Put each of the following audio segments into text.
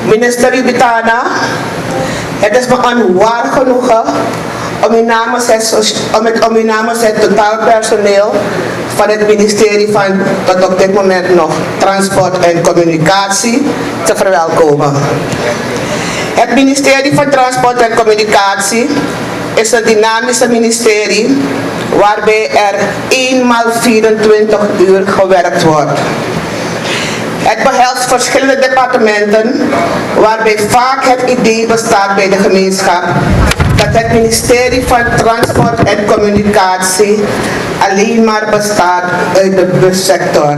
Ministerie Bitana, het is me een waar genoegen om u namens het totaalpersoneel van het ministerie van tot op dit moment nog Transport en Communicatie te verwelkomen. Het ministerie van Transport en Communicatie is een dynamische ministerie waarbij er 1x24 uur gewerkt wordt. Het behelst verschillende departementen waarbij vaak het idee bestaat bij de gemeenschap dat het ministerie van Transport en Communicatie alleen maar bestaat uit de bussector,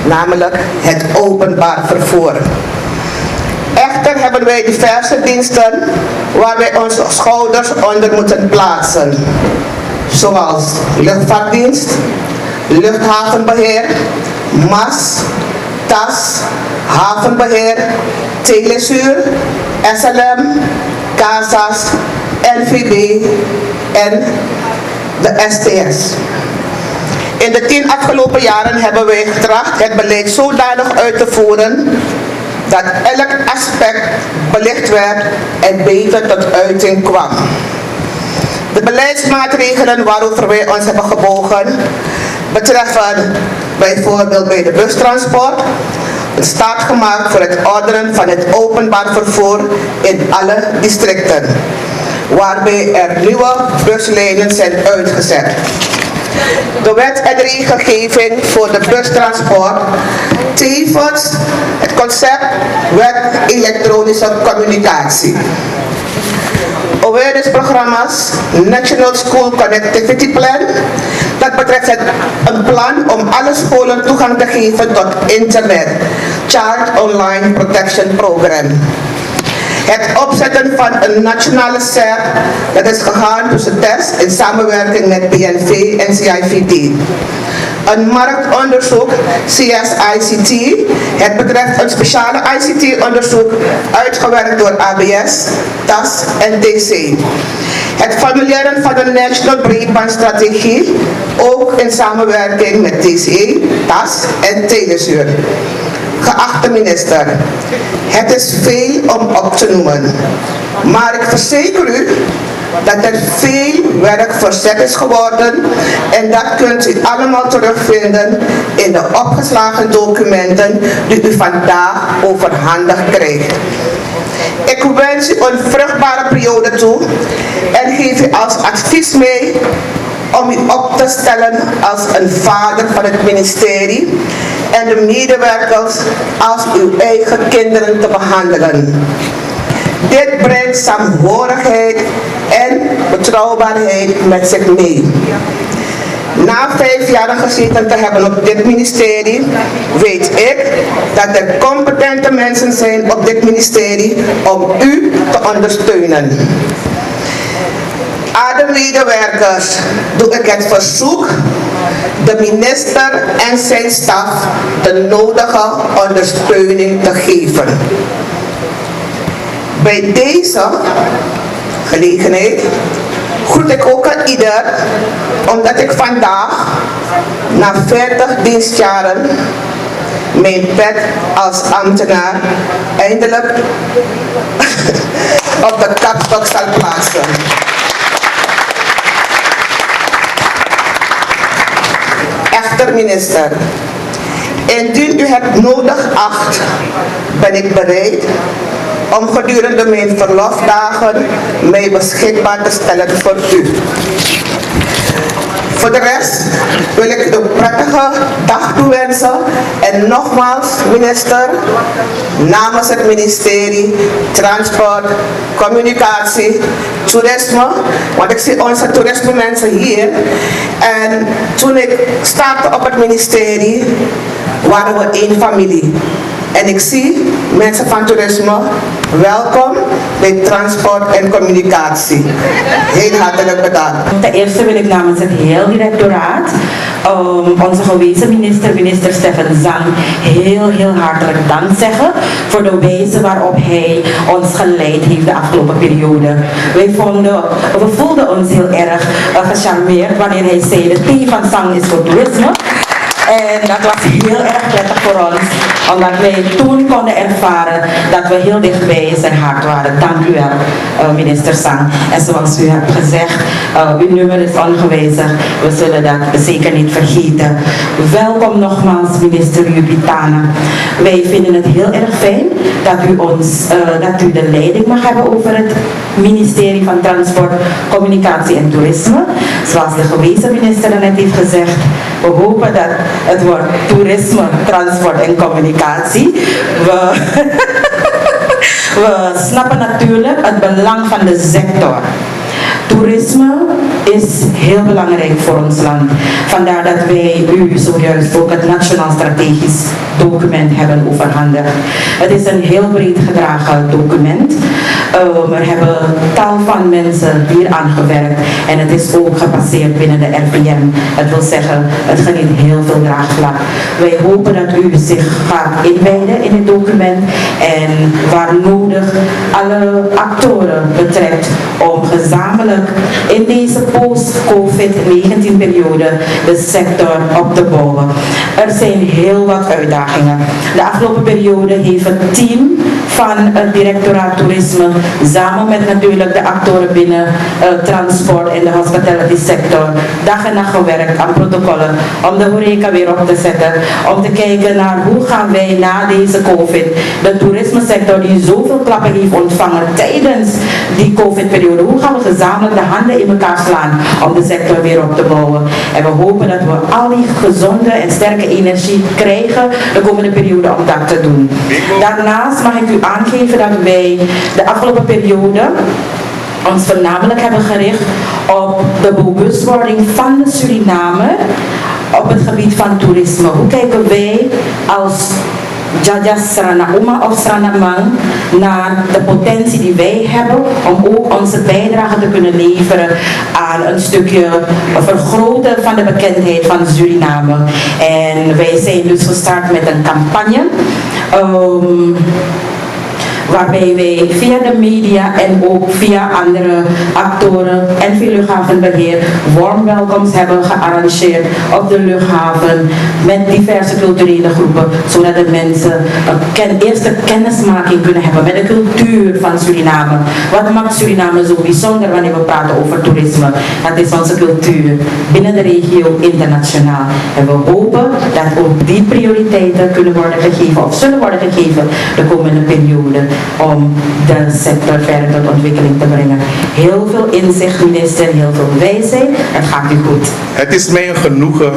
namelijk het openbaar vervoer. Echter hebben wij diverse diensten waar wij onze schouders onder moeten plaatsen, zoals luchtvaartdienst, luchthavenbeheer, MAS, TAS, havenbeheer, telesuur, SLM, CASA's, NVB en de STS. In de 10 afgelopen jaren hebben wij getracht het beleid zodanig uit te voeren dat elk aspect belicht werd en beter tot uiting kwam. De beleidsmaatregelen waarover wij ons hebben gebogen betreffen bijvoorbeeld bij de bustransport een start gemaakt voor het ordenen van het openbaar vervoer in alle districten, waarbij er nieuwe buslijnen zijn uitgezet. De wet en de regelgeving voor de bustransport, tevens het concept wet elektronische communicatie. Awareness-programma's, National School Connectivity Plan, dat betreft een plan om alle scholen toegang te geven tot internet, Child Online Protection Program. Het opzetten van een nationale SER, dat is gegaan tussen TES in samenwerking met PNV en CIVT. Een marktonderzoek, CSICT, het betreft een speciale ICT-onderzoek uitgewerkt door ABS, TAS en TC. Het formuleren van de National Breedbandstrategie, ook in samenwerking met TCE, TAS en Telesuur. Geachte minister, het is veel om op te noemen, maar ik verzeker u dat er veel werk verzet is geworden en dat kunt u allemaal terugvinden in de opgeslagen documenten die u vandaag overhandigd krijgt. Ik wens u een vruchtbare periode toe en geef u als advies mee om u op te stellen als een vader van het ministerie en de medewerkers als uw eigen kinderen te behandelen. Dit brengt saamhorigheid en betrouwbaarheid met zich mee. Na 5 jaar gezeten te hebben op dit ministerie, weet ik dat er competente mensen zijn op dit ministerie om u te ondersteunen. Aan de medewerkers doe ik het verzoek de minister en zijn staf de nodige ondersteuning te geven. Bij deze gelegenheid groet ik ook aan ieder, omdat ik vandaag, na 40 dienstjaren, mijn pet als ambtenaar eindelijk op de kapstok zal plaatsen. Echter minister, indien u het nodig acht, ben ik bereid om gedurende mijn verlofdagen mij beschikbaar te stellen voor u. Voor de rest wil ik u een prettige dag toewensen en nogmaals minister, namens het ministerie Transport, Communicatie, Toerisme, want ik zie onze toerisme mensen hier en toen ik startte op het ministerie waren we één familie. En ik zie mensen van toerisme, welkom bij Transport en Communicatie. Heel hartelijk bedankt. Ten eerste wil ik namens het heel directoraat onze gewezen minister Stefan Zang heel hartelijk dank zeggen voor de wijze waarop hij ons geleid heeft de afgelopen periode. We voelden ons heel erg gecharmeerd wanneer hij zei de T van Zang is voor toerisme. En dat was heel erg prettig voor ons, omdat wij toen konden ervaren dat we heel dicht bij zijn hart waren. Dank u wel, minister Sang. En zoals u hebt gezegd, uw nummer is ongewijzigd. We zullen dat zeker niet vergeten. Welkom nogmaals, minister Juli. Wij vinden het heel erg fijn dat u de leiding mag hebben over het ministerie van Transport, Communicatie en Toerisme. Zoals de gewezen minister net heeft gezegd, we hopen dat het woord toerisme, transport en communicatie. We snappen natuurlijk het belang van de sector. Toerisme is heel belangrijk voor ons land. Vandaar dat wij u zojuist ook het Nationaal Strategisch Document hebben overhandigd. Het is een heel breed gedragen document. Er hebben tal van mensen hier aan gewerkt en het is ook gepasseerd binnen de RVM. Het wil zeggen, het geniet heel veel draagvlak. Wij hopen dat u zich gaat inwijden in het document en waar nodig alle actoren betrekt om gezamenlijk in deze post-COVID-19 periode de sector op te bouwen. Er zijn heel wat uitdagingen. De afgelopen periode heeft het team van het directoraat toerisme samen met natuurlijk de actoren binnen transport en de hospitality sector dag en nacht gewerkt aan protocollen om de horeca weer op te zetten, om te kijken naar hoe gaan wij na deze COVID de toerismesector die zoveel klappen heeft ontvangen tijdens die COVID-periode, hoe gaan we gezamenlijk de handen in elkaar slaan om de sector weer op te bouwen. En we hopen dat we al die gezonde en sterke energie krijgen de komende periode om dat te doen. Daarnaast mag ik u aangeven dat wij de afgelopen periode ons voornamelijk hebben gericht op de bewustwording van de Suriname op het gebied van toerisme. Hoe kijken wij als Jaja Sranauma of Sranamang naar de potentie die wij hebben om ook onze bijdrage te kunnen leveren aan een stukje vergroten van de bekendheid van Suriname. En wij zijn dus gestart met een campagne waarbij wij via de media en ook via andere actoren en via luchthavenbeheer warm welcomes hebben gearrangeerd op de luchthaven met diverse culturele groepen, zodat de mensen een eerste kennismaking kunnen hebben met de cultuur van Suriname. Wat maakt Suriname zo bijzonder wanneer we praten over toerisme? Dat is onze cultuur binnen de regio, internationaal. En we hopen dat ook die prioriteiten kunnen worden gegeven of zullen worden gegeven de komende periode om de sector verder tot ontwikkeling te brengen. Heel veel inzicht, minister, heel veel wijsheid. Het gaat u goed. Het is mij een genoegen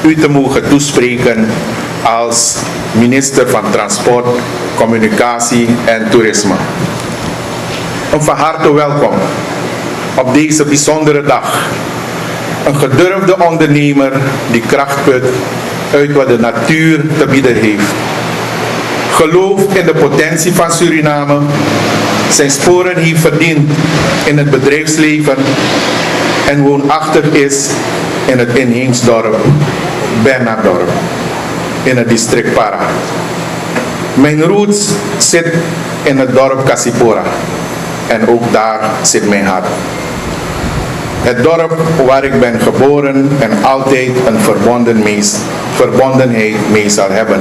u te mogen toespreken als minister van Transport, Communicatie en Toerisme. Een van harte welkom op deze bijzondere dag. Een gedurfde ondernemer die kracht put uit wat de natuur te bieden heeft. Gelooft in de potentie van Suriname, zijn sporen heeft verdiend in het bedrijfsleven en woonachtig is in het inheems dorp Bernarddorp in het district Para. Mijn roots zit in het dorp Kasipora en ook daar zit mijn hart. Het dorp waar ik ben geboren en altijd een verbondenheid mee zal hebben.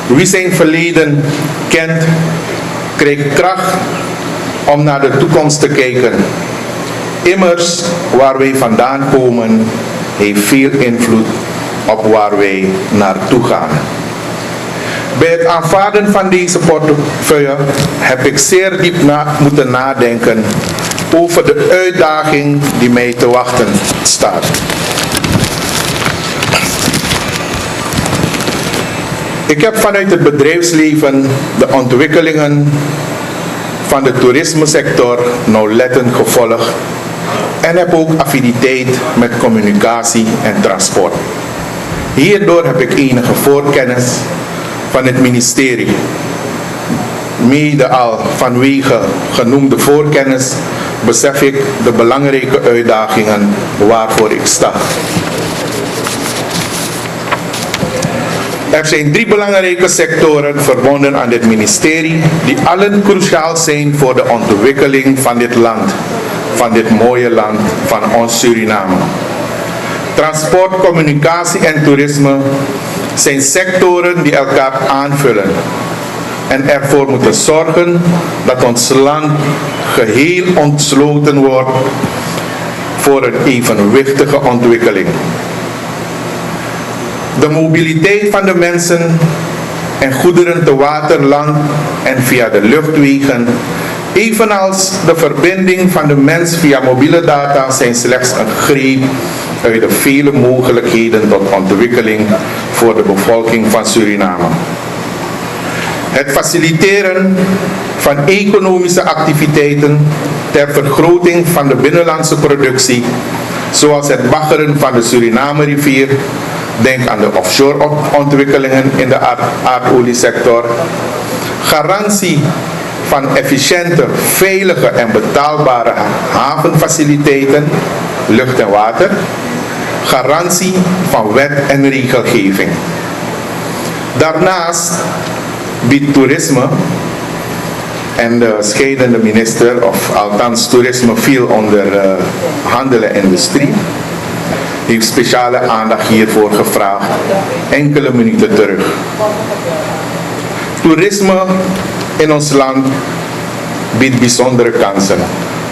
Wie zijn verleden kent, krijgt kracht om naar de toekomst te kijken. Immers, waar wij vandaan komen, heeft veel invloed op waar wij naartoe gaan. Bij het aanvaarden van deze portefeuille heb ik zeer diep moeten nadenken over de uitdaging die mij te wachten staat. Ik heb vanuit het bedrijfsleven de ontwikkelingen van de toerismesector nauwlettend gevolgd en heb ook affiniteit met communicatie en transport. Hierdoor heb ik enige voorkennis van het ministerie. Mede al vanwege genoemde voorkennis besef ik de belangrijke uitdagingen waarvoor ik sta. Er zijn 3 belangrijke sectoren verbonden aan dit ministerie die allen cruciaal zijn voor de ontwikkeling van dit land, van dit mooie land, van ons Suriname. Transport, communicatie en toerisme zijn sectoren die elkaar aanvullen en ervoor moeten zorgen dat ons land geheel ontsloten wordt voor een evenwichtige ontwikkeling. De mobiliteit van de mensen en goederen te water, land en via de luchtwegen, evenals de verbinding van de mens via mobiele data, zijn slechts een greep uit de vele mogelijkheden tot ontwikkeling voor de bevolking van Suriname. Het faciliteren van economische activiteiten ter vergroting van de binnenlandse productie, zoals het baggeren van de Suriname-rivier, denk aan de offshore ontwikkelingen in de aardoliesector, garantie van efficiënte, veilige en betaalbare havenfaciliteiten, lucht en water, garantie van wet en regelgeving. Daarnaast biedt toerisme, en de scheidende minister, of althans toerisme viel onder handel en industrie, heeft speciale aandacht hiervoor gevraagd, enkele minuten terug. Toerisme in ons land biedt bijzondere kansen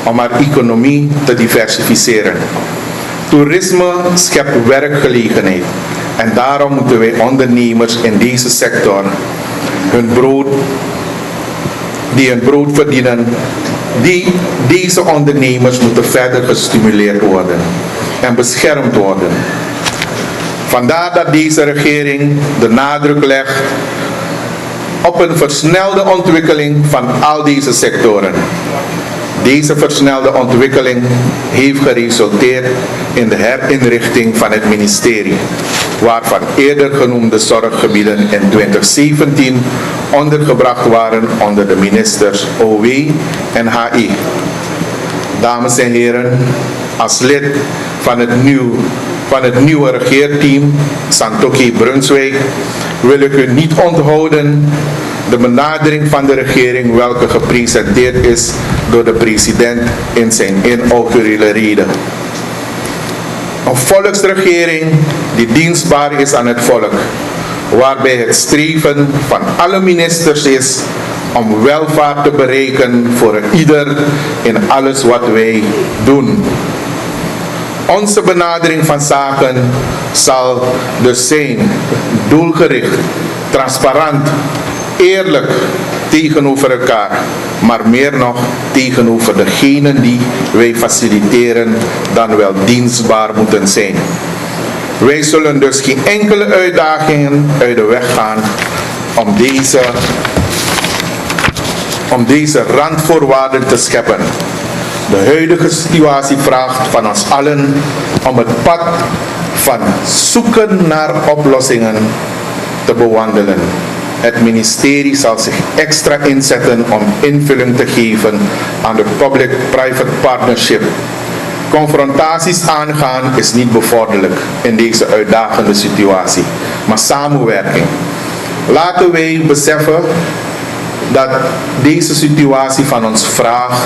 om haar economie te diversificeren. Toerisme schept werkgelegenheid en daarom moeten wij ondernemers in deze sector die hun brood verdienen, deze ondernemers moeten verder gestimuleerd worden en beschermd worden. Vandaar dat deze regering de nadruk legt op een versnelde ontwikkeling van al deze sectoren. Deze versnelde ontwikkeling heeft geresulteerd in de herinrichting van het ministerie, waarvan eerder genoemde zorggebieden in 2017 ondergebracht waren onder de ministers OW en HI. Dames en heren, als lid van het nieuwe regeerteam Santoki Brunswijk wil ik u niet onthouden de benadering van de regering welke gepresenteerd is door de president in zijn inaugurale reden. Een volksregering die dienstbaar is aan het volk, waarbij het streven van alle ministers is om welvaart te bereiken voor ieder in alles wat wij doen. Onze benadering van zaken zal dus zijn doelgericht, transparant, eerlijk tegenover elkaar, maar meer nog tegenover degenen die wij faciliteren dan wel dienstbaar moeten zijn. Wij zullen dus geen enkele uitdagingen uit de weg gaan om deze randvoorwaarden te scheppen. De huidige situatie vraagt van ons allen om het pad van zoeken naar oplossingen te bewandelen. Het ministerie zal zich extra inzetten om invulling te geven aan de public-private partnership. Confrontaties aangaan is niet bevorderlijk in deze uitdagende situatie, maar samenwerking. Laten wij beseffen dat deze situatie van ons vraagt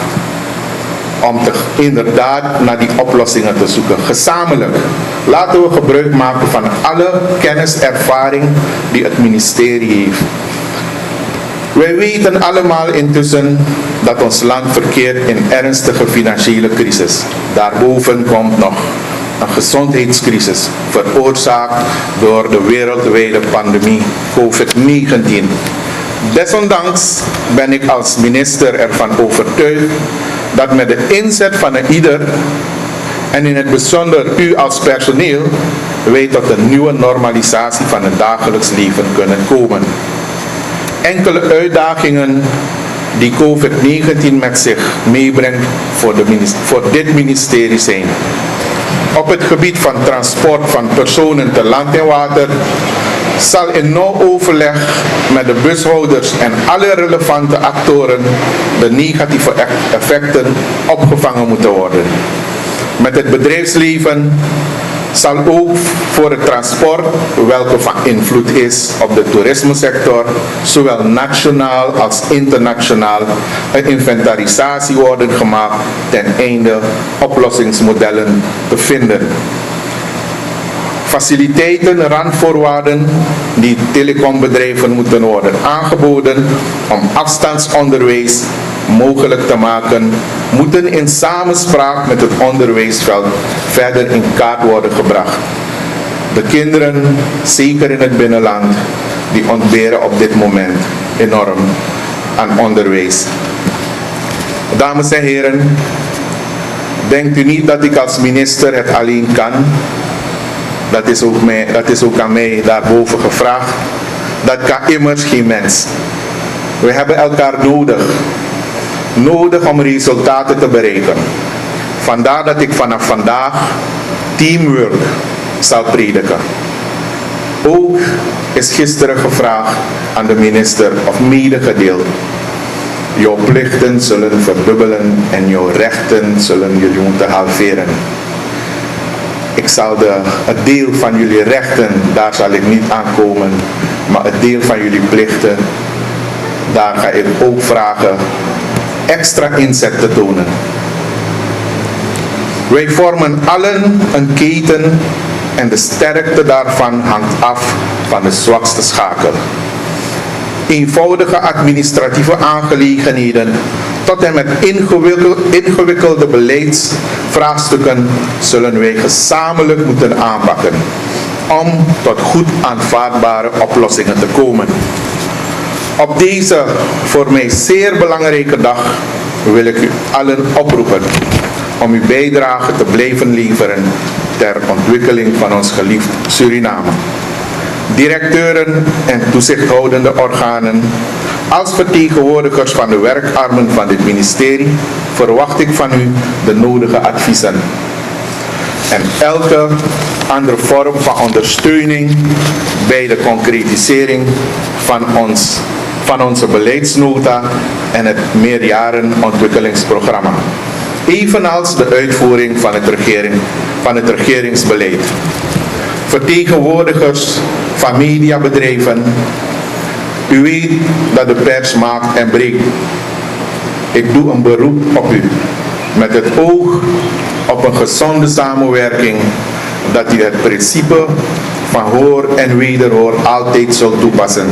om inderdaad naar die oplossingen te zoeken. Gezamenlijk. Laten we gebruik maken van alle kennis en ervaring die het ministerie heeft. Wij weten allemaal intussen dat ons land verkeert in ernstige financiële crisis. Daarboven komt nog een gezondheidscrisis, veroorzaakt door de wereldwijde pandemie COVID-19. Desondanks ben ik als minister ervan overtuigd dat met de inzet van ieder, en in het bijzonder u als personeel, wij tot een nieuwe normalisatie van het dagelijks leven kunnen komen. Enkele uitdagingen die COVID-19 met zich meebrengt voor dit ministerie zijn: op het gebied van transport van personen te land en water zal in nauw overleg met de bushouders en alle relevante actoren de negatieve effecten opgevangen moeten worden. Met het bedrijfsleven zal ook voor het transport, welke van invloed is op de toerismesector, zowel nationaal als internationaal, een inventarisatie worden gemaakt ten einde oplossingsmodellen te vinden. Faciliteiten, randvoorwaarden die telecombedrijven moeten worden aangeboden om afstandsonderwijs mogelijk te maken, moeten in samenspraak met het onderwijsveld verder in kaart worden gebracht. De kinderen, zeker in het binnenland, die ontberen op dit moment enorm aan onderwijs. Dames en heren, denkt u niet dat ik als minister het alleen kan? Dat is ook aan mij daarboven gevraagd. Dat kan immers geen mens. We hebben elkaar nodig. Nodig om resultaten te bereiken. Vandaar dat ik vanaf vandaag teamwork zal prediken. Ook is gisteren gevraagd aan de minister of medegedeeld. Jouw plichten zullen verdubbelen en jouw rechten zullen jullie moeten halveren. Ik zal het deel van jullie rechten, daar zal ik niet aankomen, maar het deel van jullie plichten, daar ga ik ook vragen extra inzet te tonen. Wij vormen allen een keten en de sterkte daarvan hangt af van de zwakste schakel. Eenvoudige administratieve aangelegenheden tot en met ingewikkelde beleidsvraagstukken zullen wij gezamenlijk moeten aanpakken om tot goed aanvaardbare oplossingen te komen. Op deze voor mij zeer belangrijke dag wil ik u allen oproepen om uw bijdrage te blijven leveren ter ontwikkeling van ons geliefd Suriname. Directeuren en toezichthoudende organen, als vertegenwoordigers van de werkarmen van dit ministerie, verwacht ik van u de nodige adviezen. En elke andere vorm van ondersteuning bij de concretisering van onze beleidsnota en het meerjarenontwikkelingsprogramma. Evenals de uitvoering van het regeringsbeleid. Vertegenwoordigers van mediabedrijven, u weet dat de pers maakt en breekt. Ik doe een beroep op u, met het oog op een gezonde samenwerking, dat u het principe van hoor en wederhoor altijd zult toepassen.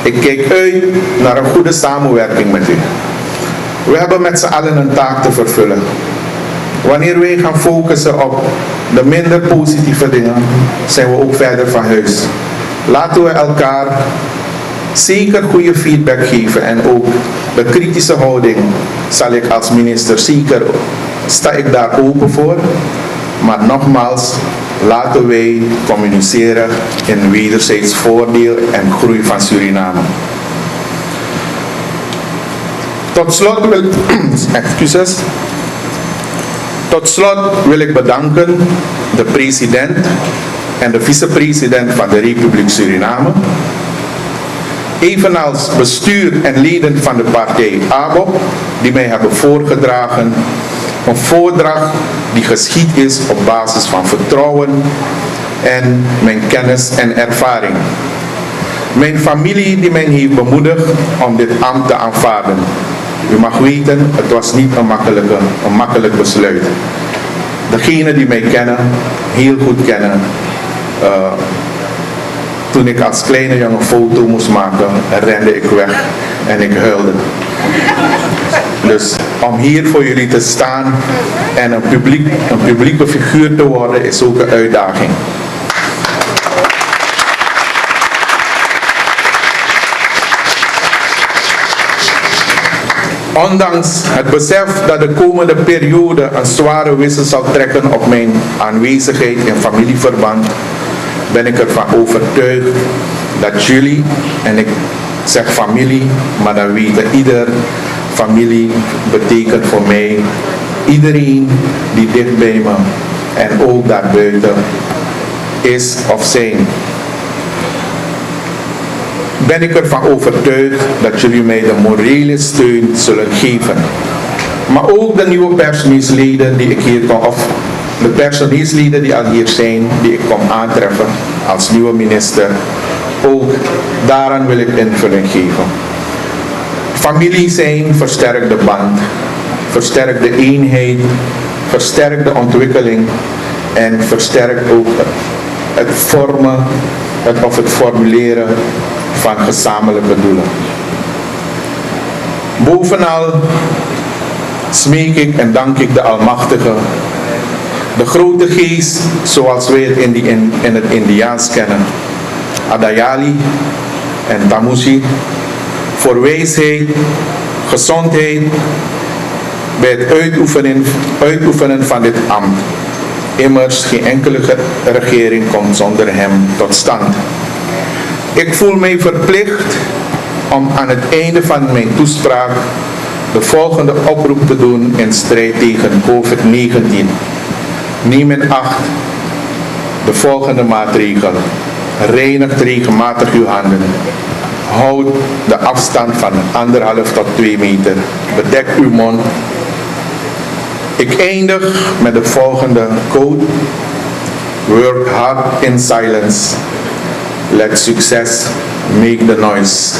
Ik kijk uit naar een goede samenwerking met u. We hebben met z'n allen een taak te vervullen. Wanneer wij gaan focussen op de minder positieve dingen, zijn we ook verder van huis. Laten we elkaar zeker goede feedback geven en ook de kritische houding zal ik als minister zeker, sta ik daar open voor. Maar nogmaals, laten wij communiceren in wederzijds voordeel en groei van Suriname. Tot slot wil ik bedanken de president en de vicepresident van de Republiek Suriname, evenals bestuur en leden van de partij ABO, die mij hebben voorgedragen, een voordracht die geschied is op basis van vertrouwen en mijn kennis en ervaring. Mijn familie die mij heeft bemoedigd om dit ambt te aanvaarden. U mag weten, het was niet een makkelijk besluit. Degenen die mij kennen, heel goed kennen, toen ik als kleine jongen een foto moest maken, rende ik weg en ik huilde. Dus om hier voor jullie te staan en een publieke figuur te worden is ook een uitdaging. Ondanks het besef dat de komende periode een zware wissel zal trekken op mijn aanwezigheid in familieverband, ben ik ervan overtuigd dat jullie, en ik zeg familie, maar dan weten ieder, familie betekent voor mij iedereen die dicht bij me en ook daarbuiten is of zijn. Ben ik ervan overtuigd dat jullie mij de morele steun zullen geven. Maar ook de nieuwe personeelsleden die ik hier kom, of de personeelsleden die al hier zijn, die ik kom aantreffen als nieuwe minister, ook daaraan wil ik invulling geven. Familie zijn versterkt de band, versterkt de eenheid, versterkt de ontwikkeling en versterkt ook het formuleren van gezamenlijke doelen. Bovenal smeek ik en dank ik de Almachtige, de grote geest zoals wij het in het Indiaans kennen, Adayali en Tamusi, voor wijsheid, gezondheid bij het uitoefenen van dit ambt. Immers, geen enkele regering komt zonder hem tot stand. Ik voel mij verplicht om aan het einde van mijn toespraak de volgende oproep te doen in strijd tegen COVID-19. Neem in acht de volgende maatregel. Reinigt regelmatig uw handen. Houd de afstand van 1,5 tot 2 meter. Bedek uw mond. Ik eindig met de volgende quote. Work hard in silence. Let success make the noise.